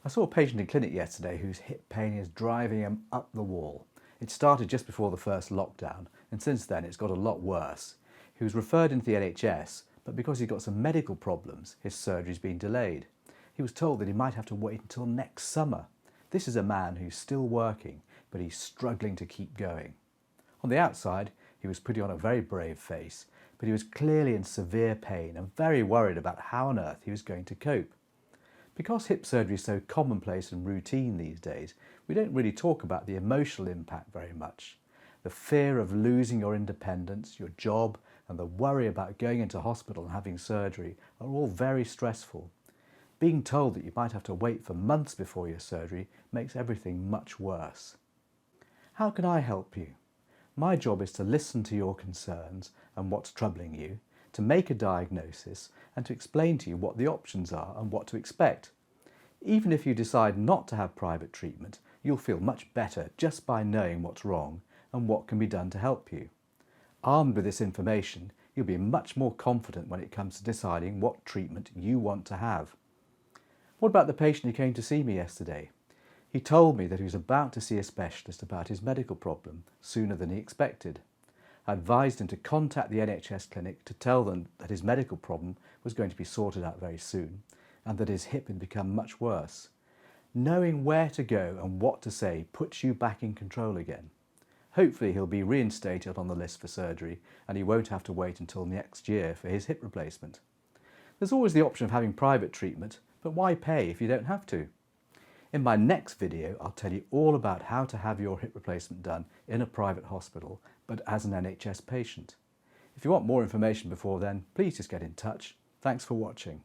I saw a patient in clinic yesterday whose hip pain is driving him up the wall. It started just before the first lockdown, and since then it's got a lot worse. He was referred into the NHS, but because he's got some medical problems, his surgery's been delayed. He was told that he might have to wait until next summer. This is a man who's still working, but he's struggling to keep going. On the outside, he was putting on a very brave face, but he was clearly in severe pain and very worried about how on earth he was going to cope. Because hip surgery is so commonplace and routine these days, we don't really talk about the emotional impact very much. The fear of losing your independence, your job, and the worry about going into hospital and having surgery are all very stressful. Being told that you might have to wait for months before your surgery makes everything much worse. How can I help you? My job is to listen to your concerns and what's troubling you, to make a diagnosis and to explain to you what the options are and what to expect. Even if you decide not to have private treatment, you'll feel much better just by knowing what's wrong and what can be done to help you. Armed with this information, you'll be much more confident when it comes to deciding what treatment you want to have. What about the patient who came to see me yesterday? He told me that he was about to see a specialist about his medical problem sooner than he expected. I advised him to contact the NHS clinic to tell them that his medical problem was going to be sorted out very soon and that his hip had become much worse. Knowing where to go and what to say puts you back in control again. Hopefully he'll be reinstated on the list for surgery and he won't have to wait until next year for his hip replacement. There's always the option of having private treatment, but why pay if you don't have to? In my next video, I'll tell you all about how to have your hip replacement done in a private hospital, but as an NHS patient. If you want more information before then, please just get in touch. Thanks for watching.